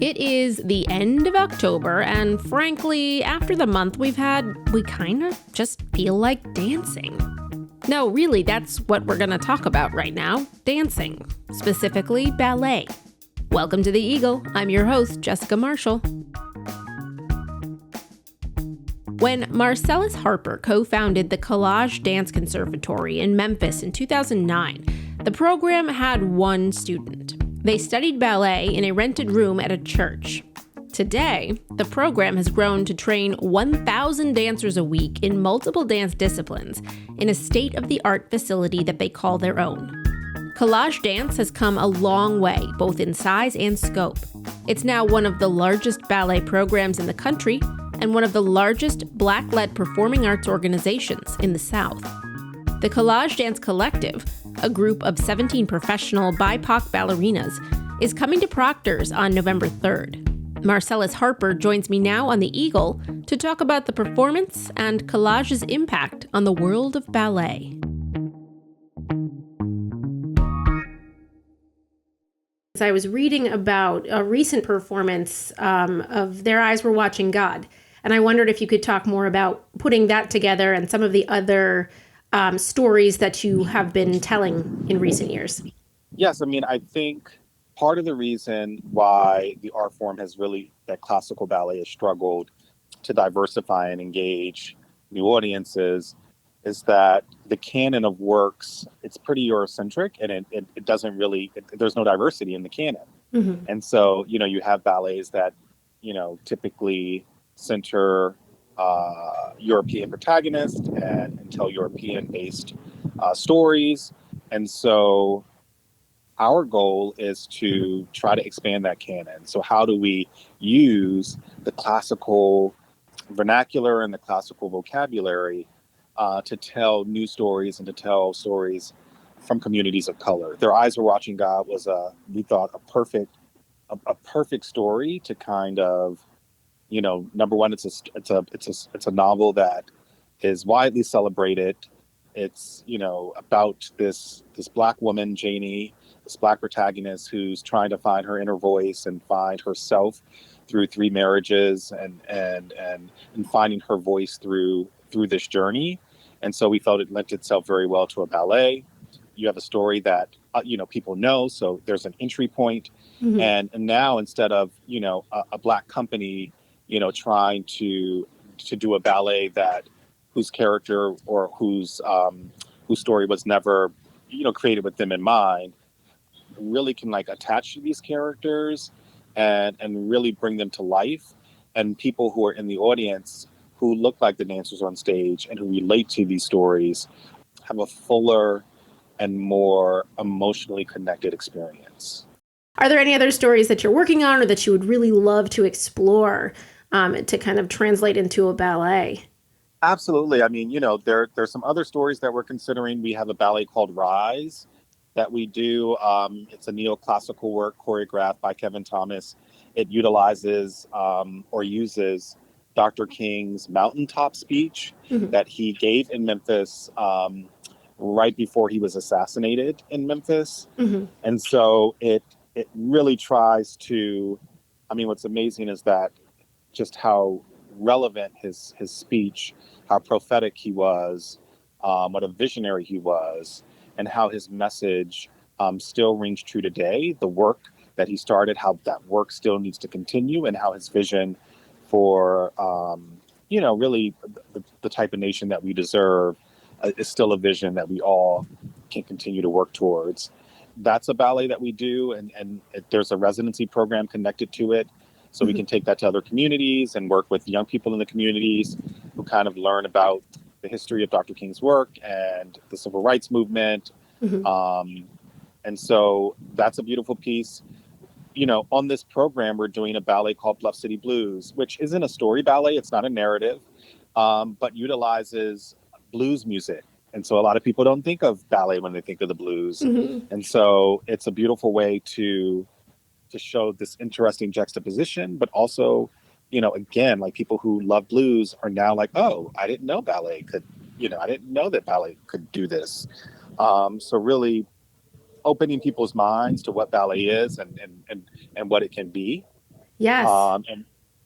It is the end of October, and frankly, after the month we've had, we kind of just feel like dancing. No, really, that's what we're going to talk about right now, dancing, specifically ballet. Welcome to The Eagle. I'm your host, Jessica Marshall. When Marcellus Harper co-founded the Collage Dance Conservatory in Memphis in 2009, the program had one student. They studied ballet in a rented room at a church. Today, the program has grown to train 1,000 dancers a week in multiple dance disciplines in a state-of-the-art facility that they call their own. Collage dance has come a long way, both in size and scope. It's now one of the largest ballet programs in the country and one of the largest Black-led performing arts organizations in the South. The Collage Dance Collective, a group of 17 professional BIPOC ballerinas, is coming to Proctors on November 3rd. Marcellus Harper joins me now on The Eagle to talk about the performance and collage's impact on the world of ballet. I was reading about a recent performance of Their Eyes Were Watching God, and I wondered if you could talk more about putting that together and some of the other stories that you have been telling in recent years. Yes, I think part of the reason why the art form that classical ballet has struggled to diversify and engage new audiences is that the canon of works, it's pretty Eurocentric, and it doesn't really, there's no diversity in the canon. Mm-hmm. And so, you have ballets that, typically center European protagonists and tell European-based stories. And so our goal is to try to expand that canon. So how do we use the classical vernacular and the classical vocabulary to tell new stories and to tell stories from communities of color? Their Eyes Were Watching God was we thought a perfect story to kind of, number one, it's a novel that is widely celebrated. It's, about this Black woman, Janie, this Black protagonist who's trying to find her inner voice and find herself through 3 marriages and finding her voice through this journey. And so we felt it lent itself very well to a ballet. You have a story that, people know, so there's an entry point. Mm-hmm. And now instead of, a Black company, trying to do a ballet whose character or whose story was never, created with them in mind, really can attach to these characters and really bring them to life. And people who are in the audience who look like the dancers on stage and who relate to these stories have a fuller and more emotionally connected experience. Are there any other stories that you're working on or that you would really love to explore to kind of translate into a ballet? Absolutely. There's some other stories that we're considering. We have a ballet called Rise that we do. It's a neoclassical work choreographed by Kevin Thomas. It utilizes or uses Dr. King's mountaintop speech mm-hmm. that he gave in Memphis right before he was assassinated in Memphis. Mm-hmm. And so it really tries to, what's amazing is that just how relevant his speech, how prophetic he was, what a visionary he was, and how his message still rings true today. The work that he started, how that work still needs to continue, and how his vision for, really the type of nation that we deserve is still a vision that we all can continue to work towards. That's a ballet that we do, and there's a residency program connected to it. So we can take that to other communities and work with young people in the communities who kind of learn about the history of Dr. King's work and the civil rights movement. Mm-hmm. And so that's a beautiful piece. On this program, we're doing a ballet called Bluff City Blues, which isn't a story ballet. It's not a narrative, but utilizes blues music. And so a lot of people don't think of ballet when they think of the blues. Mm-hmm. And so it's a beautiful way to show this interesting juxtaposition, but also, again, people who love blues are now like, oh, I didn't know ballet could, I didn't know that ballet could do this. So really opening people's minds to what ballet is and what it can be. Yes.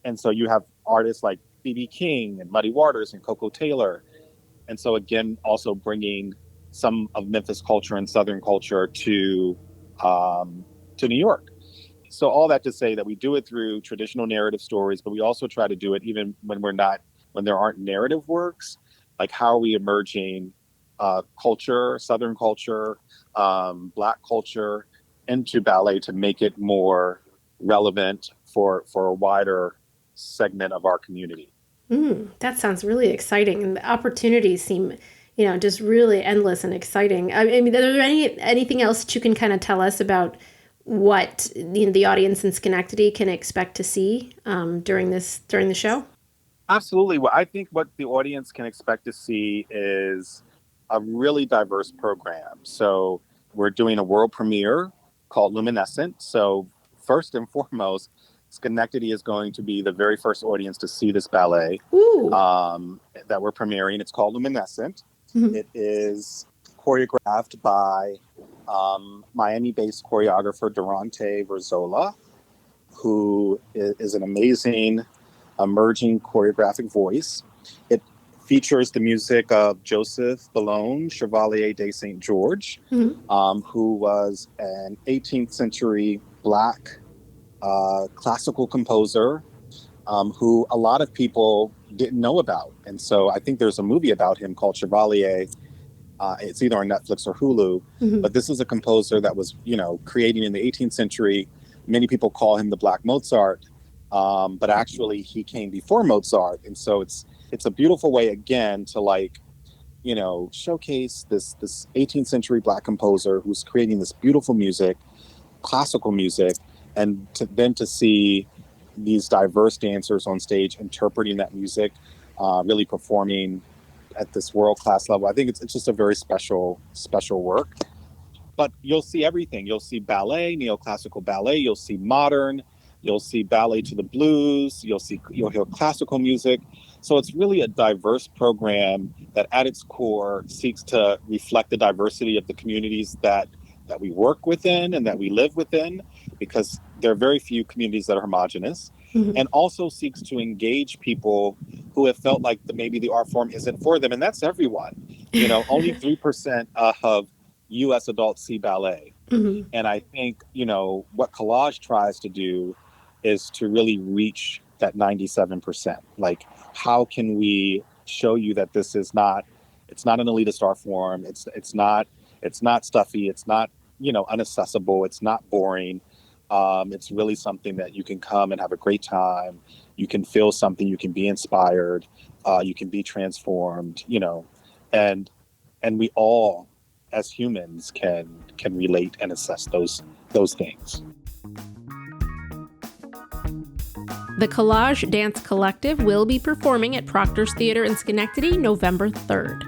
And so you have artists like B.B. King and Muddy Waters and Coco Taylor. And so again, also bringing some of Memphis culture and Southern culture to New York. So all that to say that we do it through traditional narrative stories, but we also try to do it even when there aren't narrative works. Like, how are we emerging culture, Southern culture, Black culture into ballet to make it more relevant for a wider segment of our community. That sounds really exciting, and the opportunities seem, just really endless and exciting. I mean, are there anything else that you can kind of tell us about what the audience in Schenectady can expect to see during the show? Absolutely. Well, I think what the audience can expect to see is a really diverse program. So we're doing a world premiere called Luminescent. So first and foremost, Schenectady is going to be the very first audience to see this ballet that we're premiering. It's called Luminescent. Mm-hmm. It is choreographed by Miami-based choreographer Durante Verzola, who is an amazing emerging choreographic voice. It features the music of Joseph Boulogne, Chevalier de St. George, who was an 18th century Black classical composer who a lot of people didn't know about. And so I think there's a movie about him called Chevalier. It's either on Netflix or Hulu, but this is a composer that was, creating in the 18th century. Many people call him the Black Mozart, but actually he came before Mozart. And so it's a beautiful way, again, to showcase this 18th century Black composer who's creating this beautiful music, classical music, and then to see these diverse dancers on stage interpreting that music, really performing at this world-class level. I think it's just a very special work. But you'll see everything. You'll see ballet, neoclassical ballet. You'll see modern. You'll see ballet to the blues. You'll hear classical music. So it's really a diverse program that at its core seeks to reflect the diversity of the communities that we work within and that we live within, because there are very few communities that are homogenous, and also seeks to engage people who have felt like maybe the art form isn't for them. And that's everyone. Only 3% of U.S. adults see ballet. And I think, what Collage tries to do is to really reach that 97%. Like, how can we show you that this is it's not an elitist art form. It's not stuffy. It's not, unaccessible. It's not boring. It's really something that you can come and have a great time. You can feel something. You can be inspired. You can be transformed. And we all, as humans, can relate and assess those things. The Collage Dance Collective will be performing at Proctors Theater in Schenectady November 3rd.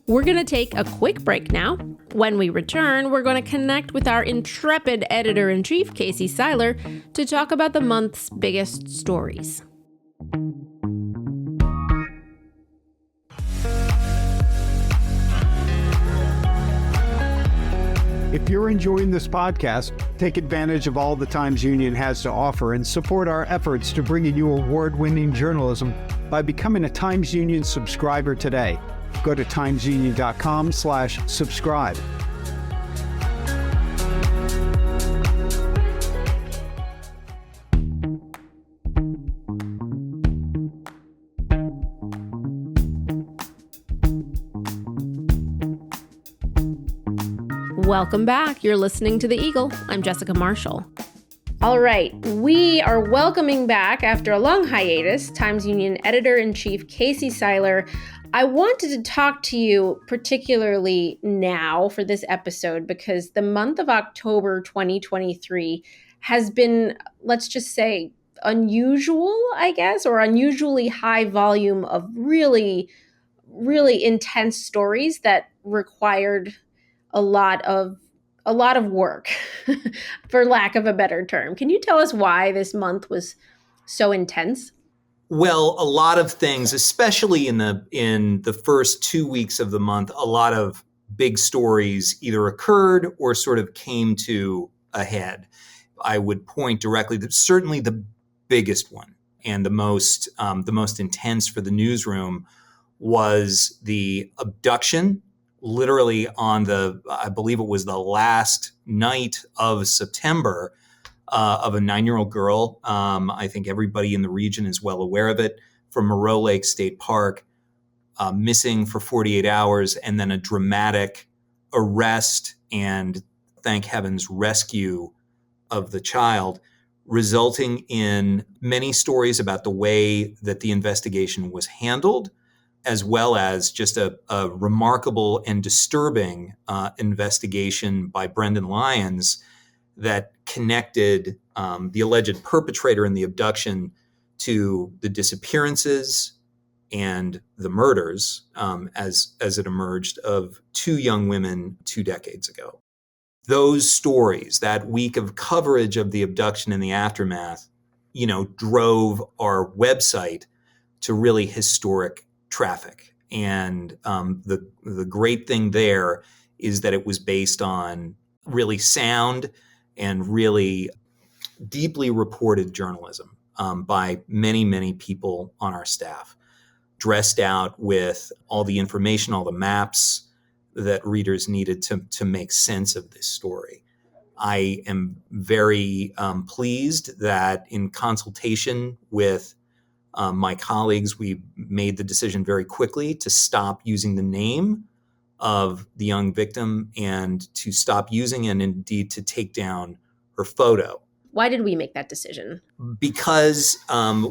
We're going to take a quick break now. When we return, we're going to connect with our intrepid editor-in-chief, Casey Seiler, to talk about the month's biggest stories. If you're enjoying this podcast, take advantage of all the Times Union has to offer and support our efforts to bring you award-winning journalism by becoming a Times Union subscriber today. Go to timesunion.com/subscribe. Welcome back. You're listening to The Eagle. I'm Jessica Marshall. All right, we are welcoming back, after a long hiatus, Times Union editor-in-chief Casey Seiler. I wanted to talk to you particularly now for this episode because the month of October 2023 has been, let's just say, unusual, I guess, or unusually high volume of really, really intense stories that required a lot of work, for lack of a better term. Can you tell us why this month was so intense? Well, a lot of things, especially in the first 2 weeks of the month, a lot of big stories either occurred or sort of came to a head. I would point directly to certainly the biggest one and the most intense for the newsroom was the abduction, literally on I believe it was the last night of September, of a 9-year-old girl. I think everybody in the region is well aware of it, from Moreau Lake State Park, missing for 48 hours, and then a dramatic arrest and, thank heavens, rescue of the child, resulting in many stories about the way that the investigation was handled, as well as just a remarkable and disturbing investigation by Brendan Lyons that connected the alleged perpetrator in the abduction to the disappearances and the murders, as it emerged, of 2 young women 2 decades ago. Those stories, that week of coverage of the abduction and the aftermath, drove our website to really historic traffic. And the great thing there is that it was based on really sound and really deeply reported journalism by many, many people on our staff, dressed out with all the information, all the maps that readers needed to make sense of this story. I am very pleased that in consultation with my colleagues, we made the decision very quickly to stop using the name of the young victim and to stop using and indeed to take down her photo. Why did we make that decision? Because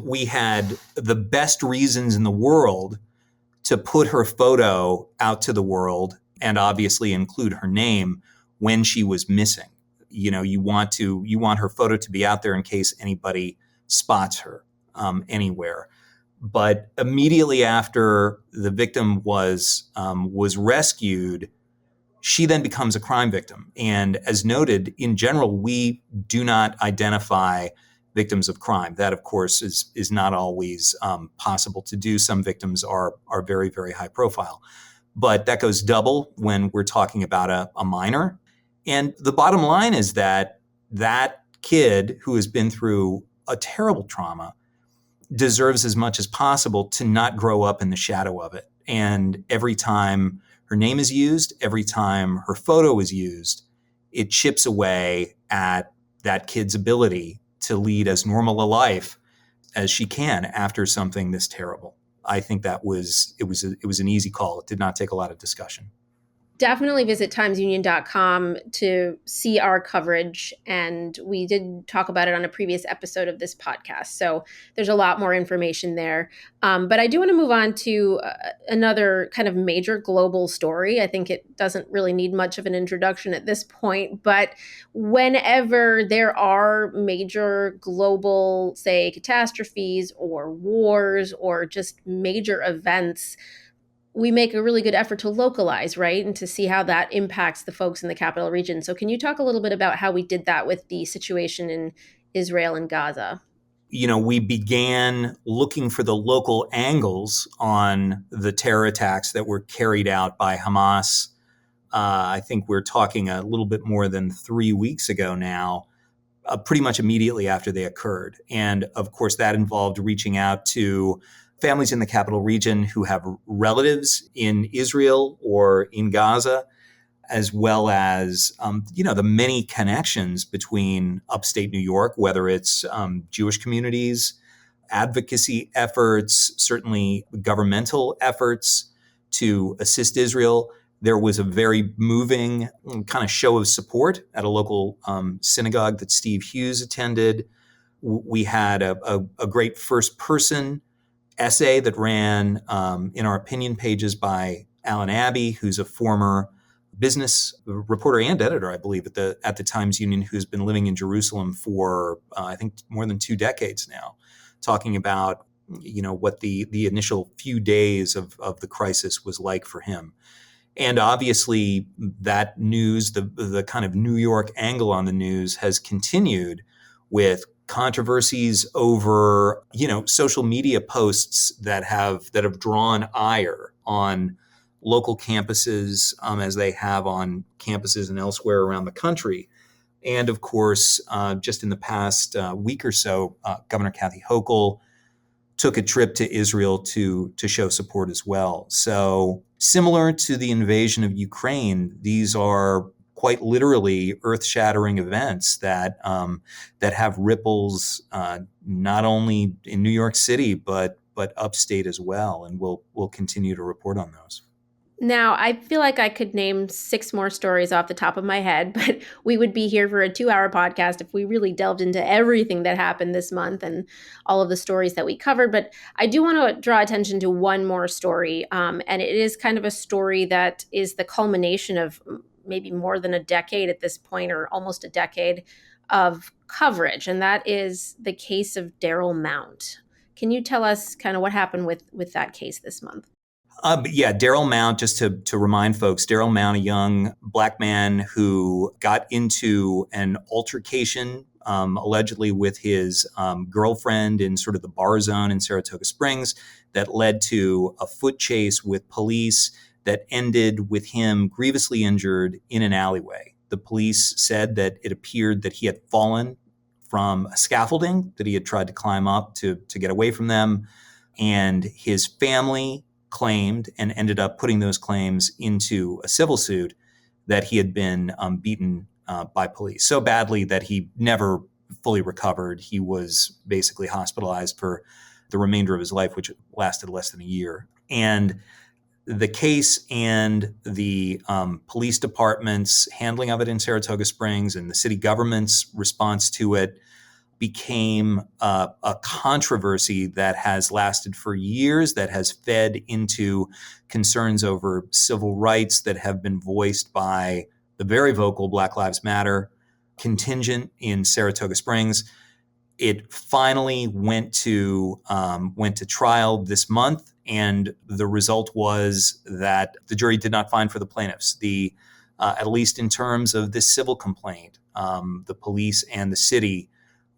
we had the best reasons in the world to put her photo out to the world and obviously include her name when she was missing. You want her photo to be out there in case anybody spots her anywhere. But immediately after the victim was rescued, she then becomes a crime victim. And as noted, in general, we do not identify victims of crime. That, of course, is not always possible to do. Some victims are very, very high profile. But that goes double when we're talking about a minor. And the bottom line is that kid who has been through a terrible trauma deserves as much as possible to not grow up in the shadow of it. And every time her name is used, every time her photo is used, it chips away at that kid's ability to lead as normal a life as she can after something this terrible. I think it was an easy call. It did not take a lot of discussion. Definitely visit timesunion.com to see our coverage. And we did talk about it on a previous episode of this podcast. So there's a lot more information there. But I do want to move on to another kind of major global story. I think it doesn't really need much of an introduction at this point. But whenever there are major global, say, catastrophes or wars or just major events, we make a really good effort to localize, right? And to see how that impacts the folks in the capital region. So can you talk a little bit about how we did that with the situation in Israel and Gaza? We began looking for the local angles on the terror attacks that were carried out by Hamas. I think we're talking a little bit more than 3 weeks ago now, pretty much immediately after they occurred. And of course, that involved reaching out to families in the capital region who have relatives in Israel or in Gaza, as well as, the many connections between upstate New York, whether it's Jewish communities, advocacy efforts, certainly governmental efforts to assist Israel. There was a very moving kind of show of support at a local synagogue that Steve Hughes attended. We had a great first-person essay that ran in our opinion pages by Alan Abbey, who's a former business reporter and editor, I believe, at the Times Union, who's been living in Jerusalem for I think more than 2 decades now, talking about what the initial few days of the crisis was like for him. And obviously that news, the kind of New York angle on the news, has continued with controversies over, social media posts that have drawn ire on local campuses, as they have on campuses and elsewhere around the country. And of course, just in the past week or so, Governor Kathy Hochul took a trip to Israel to show support as well. So similar to the invasion of Ukraine, these are quite literally earth-shattering events that have ripples not only in New York City but upstate as well, and we'll continue to report on those. Now, I feel like I could name 6 more stories off the top of my head, but we would be here for a 2-hour podcast if we really delved into everything that happened this month and all of the stories that we covered. But I do want to draw attention to one more story, and it is kind of a story that is the culmination of maybe more than a decade at this point, or almost a decade of coverage, and that is the case of Daryl Mount. Can you tell us kind of what happened with that case this month? Daryl Mount, just to remind folks, Daryl Mount, a young Black man who got into an altercation allegedly with his girlfriend in sort of the bar zone in Saratoga Springs that led to a foot chase with police that ended with him grievously injured in an alleyway. The police said that it appeared that he had fallen from a scaffolding that he had tried to climb up to get away from them, and his family claimed and ended up putting those claims into a civil suit that he had been beaten by police so badly that he never fully recovered. He was basically hospitalized for the remainder of his life, which lasted less than a year. And the case and the police department's handling of it in Saratoga Springs and the city government's response to it became a controversy that has lasted for years, that has fed into concerns over civil rights that have been voiced by the very vocal Black Lives Matter contingent in Saratoga Springs. It finally went to trial this month, and the result was that the jury did not find for the plaintiffs. At least in terms of this civil complaint, the police and the city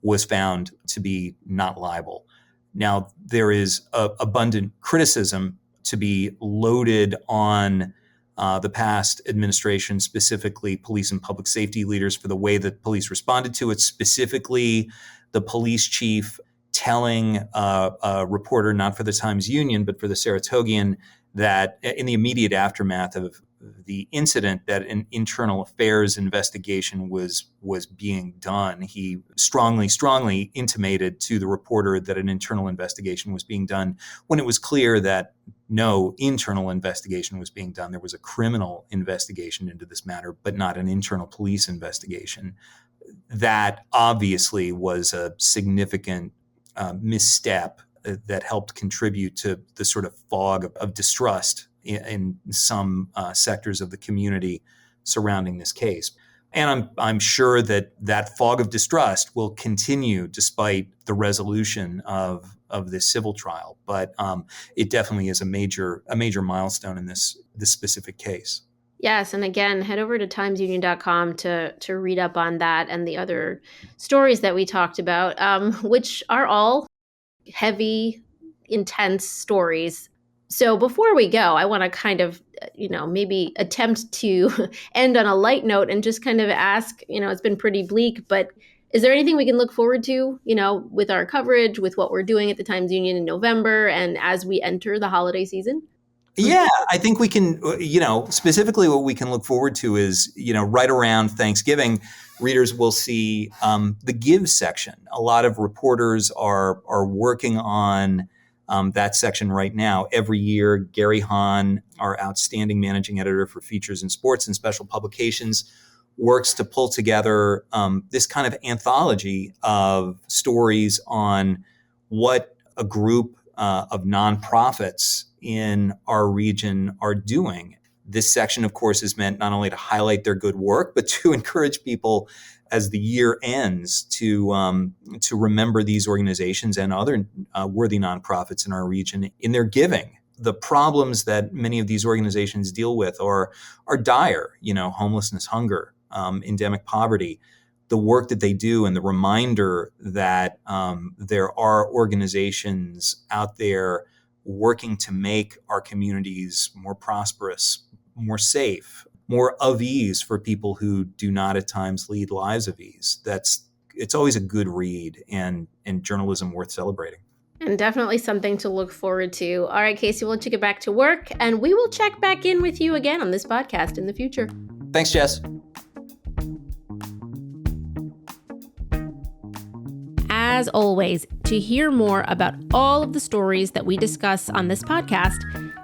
was found to be not liable. Now, there is abundant criticism to be loaded on the past administration, specifically police and public safety leaders, for the way that police responded to it, specifically the police chief telling a reporter, not for the Times-Union, but for the Saratogian, that in the immediate aftermath of the incident, that an internal affairs investigation was being done. He strongly intimated to the reporter that an internal investigation was being done when it was clear that no internal investigation was being done. There was a criminal investigation into this matter, but not an internal police investigation. That obviously was a significant misstep that helped contribute to the sort of fog of distrust in some sectors of the community surrounding this case. And I'm sure that fog of distrust will continue despite the resolution of this civil trial. But it definitely is a major milestone in this specific case. Yes, and again, head over to timesunion.com to read up on that and the other stories that we talked about, which are all heavy, intense stories. So before we go, I want to kind of, maybe attempt to end on a light note and just kind of ask, it's been pretty bleak, but is there anything we can look forward to, with our coverage, with what we're doing at the Times-Union in November and as we enter the holiday season? Yeah, I think we can, specifically what we can look forward to is, right around Thanksgiving, readers will see the Give section. A lot of reporters are working on that section right now. Every year, Gary Hahn, our outstanding managing editor for features and sports and special publications, works to pull together this kind of anthology of stories on what a group of nonprofits in our region are doing. This section, of course, is meant not only to highlight their good work, but to encourage people as the year ends to remember these organizations and other worthy nonprofits in our region in their giving. The problems that many of these organizations deal with are dire, homelessness, hunger, endemic poverty. The work that they do and the reminder that there are organizations out there working to make our communities more prosperous, more safe, more of ease for people who do not at times lead lives of ease. It's always a good read and journalism worth celebrating. And definitely something to look forward to. All right, Casey, we'll let you get back to work, and we will check back in with you again on this podcast in the future. Thanks, Jess. As always, to hear more about all of the stories that we discuss on this podcast,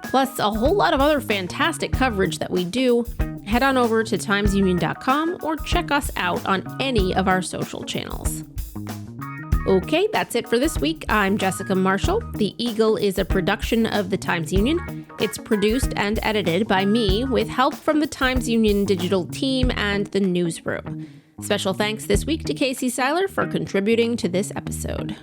plus a whole lot of other fantastic coverage that we do, head on over to timesunion.com or check us out on any of our social channels. Okay, that's it for this week. I'm Jessica Marshall. The Eagle is a production of the Times Union. It's produced and edited by me with help from the Times Union digital team and the newsroom. Special thanks this week to Casey Seiler for contributing to this episode.